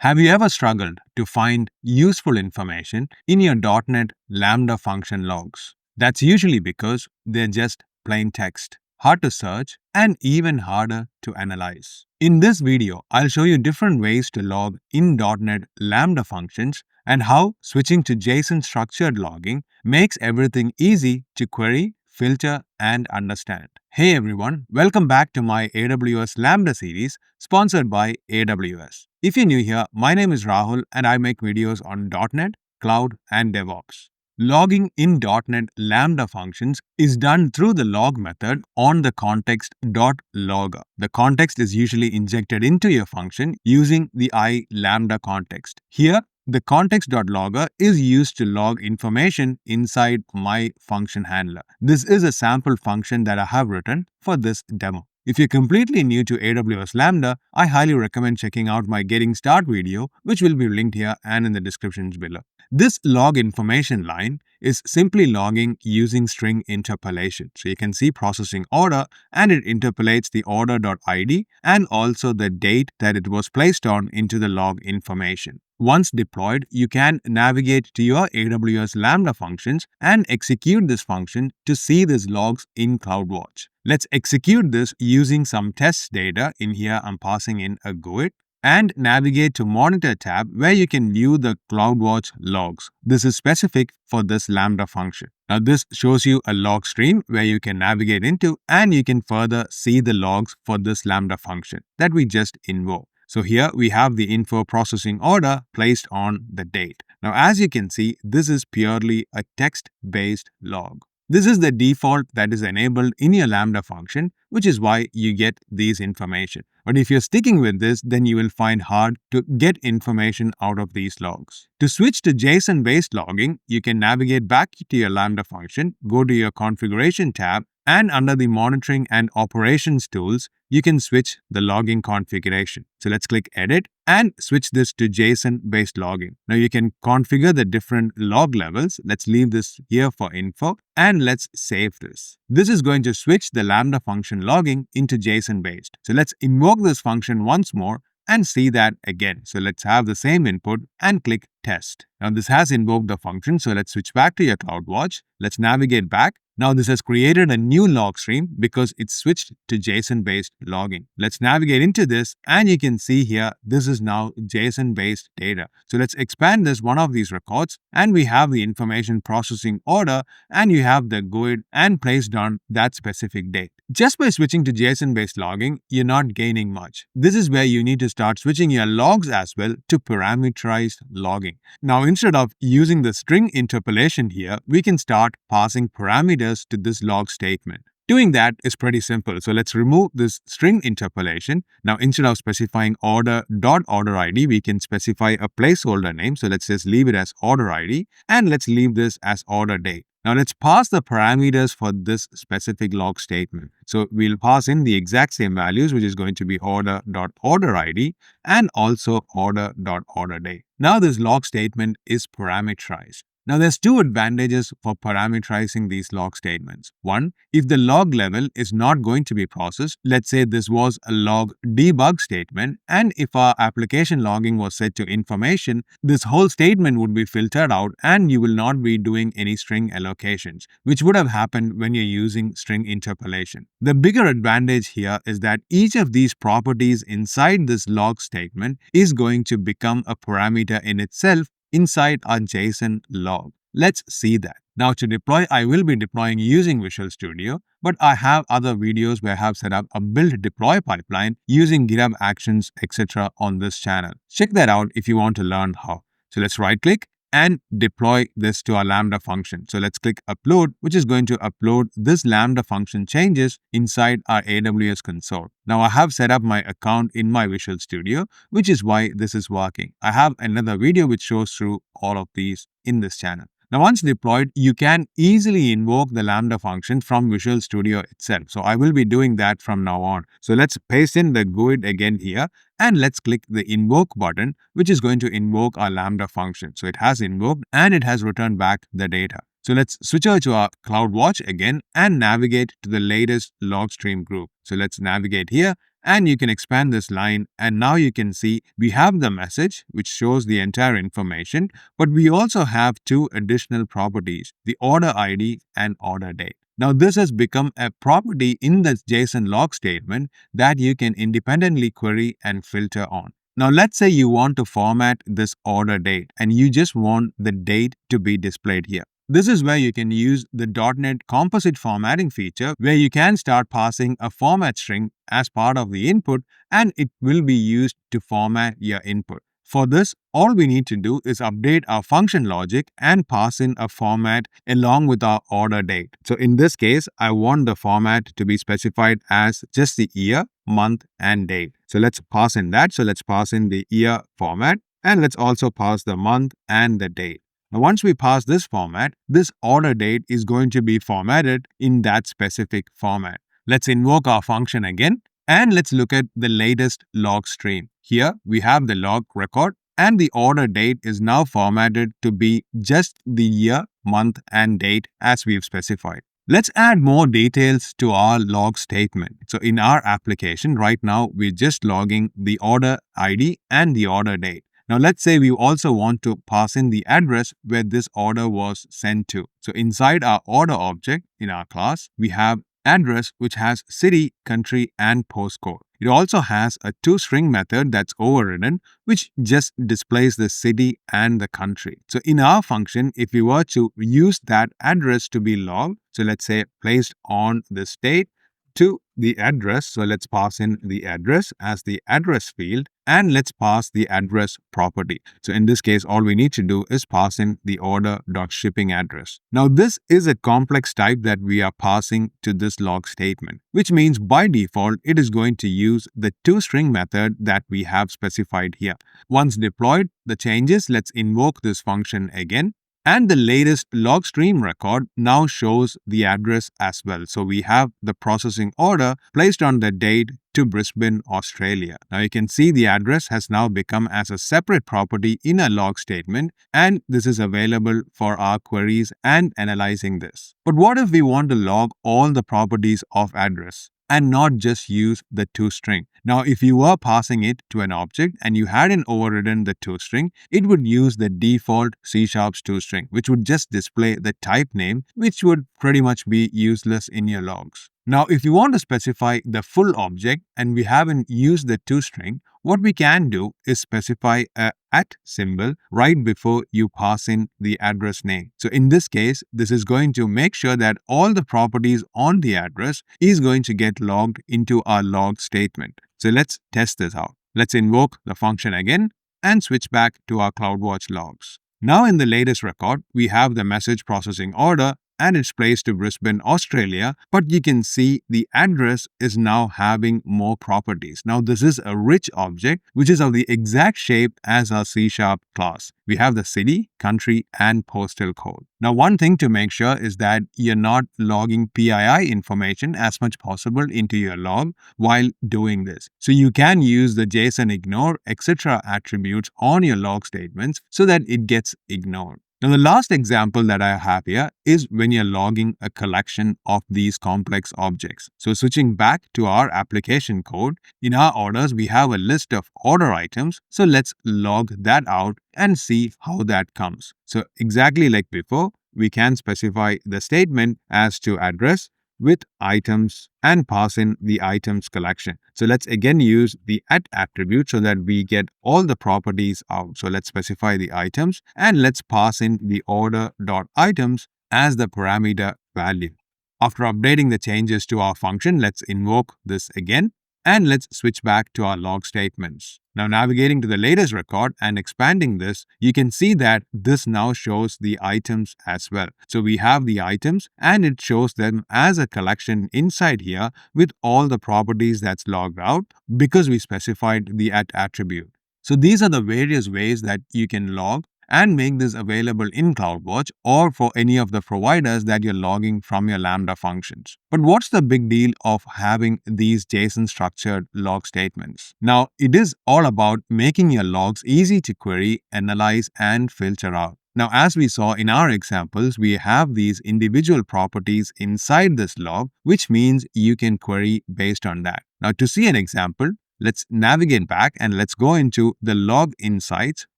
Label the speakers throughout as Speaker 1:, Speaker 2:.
Speaker 1: Have you ever struggled to find useful information in your .NET Lambda function logs? That's usually because they're just plain text, hard to search, and even harder to analyze. In this video, I'll show you different ways to log in .NET Lambda functions and how switching to JSON structured logging makes everything easy to query, filter, and understand. Hey everyone, welcome back to my AWS Lambda series sponsored by AWS. If you're new here, my name is Rahul and I make videos on .NET, Cloud, and DevOps. Logging in .NET Lambda functions is done through the log method on the context.logger. The context is usually injected into your function using the iLambda context. Here, the context.logger is used to log information inside my function handler. This is a sample function that I have written for this demo. If you're completely new to AWS Lambda, I highly recommend checking out my Getting Start video, which will be linked here and in the descriptions below. This log information line is simply logging using string interpolation. So you can see processing order and it interpolates the order.id and also the date that it was placed on into the log information. Once deployed, you can navigate to your AWS Lambda functions and execute this function to see these logs in CloudWatch. Let's execute this using some test data. In here, I'm passing in a GUID and navigate to Monitor tab where you can view the CloudWatch logs. This is specific for this Lambda function. Now this shows you a log stream where you can navigate into and you can further see the logs for this Lambda function that we just invoked. So here we have the info processing order placed on the date. Now as you can see, this is purely a text-based log. This is the default that is enabled in your Lambda function, which is why you get these information. But if you're sticking with this, then you will find hard to get information out of these logs. To switch to JSON-based logging, you can navigate back to your Lambda function, go to your configuration tab, and under the monitoring and operations tools, you can switch the logging configuration. So let's click edit and switch this to JSON-based logging. Now you can configure the different log levels. Let's leave this here for info and let's save this. This is going to switch the Lambda function logging into JSON-based. So let's invoke this function once more and see that again. So let's have the same input and click test. Now this has invoked the function. So let's switch back to your CloudWatch. Let's navigate back. Now this has created a new log stream because it's switched to JSON-based logging. Let's navigate into this and you can see here, this is now JSON-based data. So let's expand this one of these records and we have the information processing order and you have the GUID and placed on that specific date. Just by switching to JSON-based logging, you're not gaining much. This is where you need to start switching your logs as well to parameterized logging. Now instead of using the string interpolation here, we can start passing parameters to this log statement. Doing that is pretty simple. So let's remove this string interpolation. Now instead of specifying order.orderID, we can specify a placeholder name. So let's just leave it as orderID and let's leave this as order date. Now let's pass the parameters for this specific log statement. So we'll pass in the exact same values, which is going to be order.orderID and also order.orderdate. Now this log statement is parameterized. Now there's two advantages for parameterizing these log statements. One, if the log level is not going to be processed, let's say this was a log debug statement, and if our application logging was set to information, this whole statement would be filtered out and you will not be doing any string allocations, which would have happened when you're using string interpolation. The bigger advantage here is that each of these properties inside this log statement is going to become a parameter in itself inside our JSON log. Let's see that. Now to deploy, I will be deploying using Visual Studio, but I have other videos where I have set up a build deploy pipeline using GitHub Actions, etc. on this channel. Check that out if you want to learn how. So let's right click and deploy this to our Lambda function. So let's click upload, which is going to upload this Lambda function changes inside our AWS console. Now I have set up my account in my Visual Studio, which is why this is working. I have another video which shows through all of these in this channel. Now once deployed, you can easily invoke the Lambda function from Visual Studio itself. So I will be doing that from now on. So let's paste in the GUID again here and let's click the invoke button, which is going to invoke our Lambda function. So it has invoked and it has returned back the data. So let's switch over to our CloudWatch again and navigate to the latest log stream group. So let's navigate here and you can expand this line, and now you can see we have the message which shows the entire information, but we also have two additional properties, the order ID and order date. Now this has become a property in the JSON log statement that you can independently query and filter on. Now let's say you want to format this order date and you just want the date to be displayed here. This is where you can use the .NET composite formatting feature, where you can start passing a format string as part of the input, and it will be used to format your input. For this, all we need to do is update our function logic and pass in a format along with our order date. So in this case, I want the format to be specified as just the year, month, and date. So let's pass in that. So let's pass in the year format, and let's also pass the month and the date. Now, once we pass this format, this order date is going to be formatted in that specific format. Let's invoke our function again, and let's look at the latest log stream. Here, we have the log record, and the order date is now formatted to be just the year, month, and date as we've specified. Let's add more details to our log statement. So in our application right now, we're just logging the order ID and the order date. Now let's say we also want to pass in the address where this order was sent to. So inside our order object in our class, we have address which has city, country, and postcode. It also has a toString method that's overridden, which just displays the city and the country. So in our function, if we were to use that address to be logged, so let's say placed on the state to the address. So let's pass in the address as the address field, and let's pass the address property. So in this case, all we need to do is pass in the order.shipping address. Now this is a complex type that we are passing to this log statement, which means by default, it is going to use the toString method that we have specified here. Once deployed the changes, let's invoke this function again. And the latest log stream record now shows the address as well. So we have the processing order placed on the date to Brisbane, Australia. Now you can see the address has now become as a separate property in a log statement, and this is available for our queries and analyzing this. But what if we want to log all the properties of address and not just use the toString? Now, if you were passing it to an object and you hadn't overridden the toString, it would use the default C# toString, which would just display the type name, which would pretty much be useless in your logs. Now, if you want to specify the full object and we haven't used the toString, what we can do is specify a @ symbol right before you pass in the address name. So in this case, this is going to make sure that all the properties on the address is going to get logged into our log statement. So let's test this out. Let's invoke the function again and switch back to our CloudWatch logs. Now in the latest record, we have the message processing order and it's placed to Brisbane, Australia, but you can see the address is now having more properties. Now this is a rich object which is of the exact shape as our C# class. We have the city, country, and postal code. Now one thing to make sure is that you're not logging PII information as much possible into your log while doing this. So you can use the JSON ignore, etc. attributes on your log statements so that it gets ignored. Now, the last example that I have here is when you're logging a collection of these complex objects. So switching back to our application code, in our orders, we have a list of order items. So let's log that out and see how that comes. So exactly like before, we can specify the statement as to address with items and pass in the items collection. So let's again use the @ attribute so that we get all the properties out. So let's specify the items and let's pass in the order.items as the parameter value. After updating the changes to our function, let's invoke this again. And let's switch back to our log statements. Now navigating to the latest record and expanding this, you can see that this now shows the items as well. So we have the items and it shows them as a collection inside here with all the properties that's logged out because we specified the @ attribute. So these are the various ways that you can log and make this available in CloudWatch or for any of the providers that you're logging from your Lambda functions. But what's the big deal of having these JSON structured log statements? Now, it is all about making your logs easy to query, analyze, and filter out. Now, as we saw in our examples, we have these individual properties inside this log, which means you can query based on that. Now, to see an example, let's navigate back and let's go into the log insights,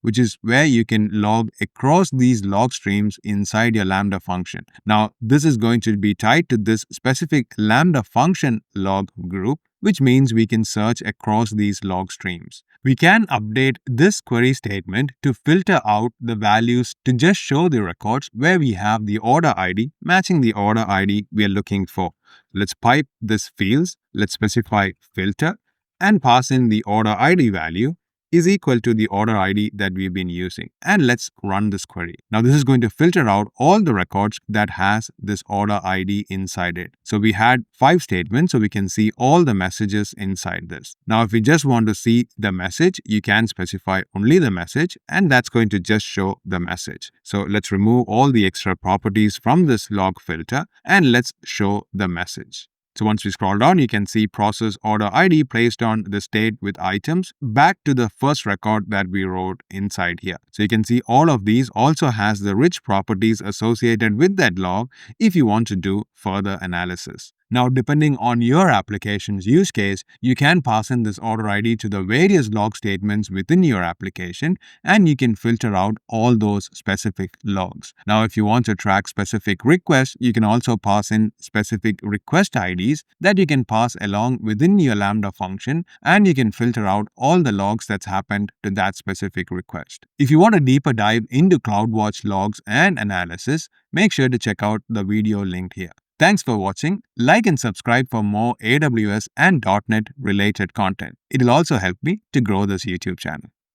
Speaker 1: which is where you can log across these log streams inside your Lambda function. Now, this is going to be tied to this specific Lambda function log group, which means we can search across these log streams. We can update this query statement to filter out the values to just show the records where we have the order ID matching the order ID we are looking for. Let's pipe this fields, let's specify filter and pass in the order ID value is equal to the order ID that we've been using. And let's run this query. Now this is going to filter out all the records that has this order ID inside it. So we had 5 statements, so we can see all the messages inside this. Now if we just want to see the message, you can specify only the message and that's going to just show the message. So let's remove all the extra properties from this log filter and let's show the message. So once we scroll down, you can see process order ID placed on the state with items back to the first record that we wrote inside here. So you can see all of these also has the rich properties associated with that log if you want to do further analysis. Now, depending on your application's use case, you can pass in this order ID to the various log statements within your application and you can filter out all those specific logs. Now, if you want to track specific requests, you can also pass in specific request IDs that you can pass along within your Lambda function and you can filter out all the logs that's happened to that specific request. If you want a deeper dive into CloudWatch logs and analysis, make sure to check out the video linked here. Thanks for watching. Like and subscribe for more AWS and .NET related content. It will also help me to grow this YouTube channel.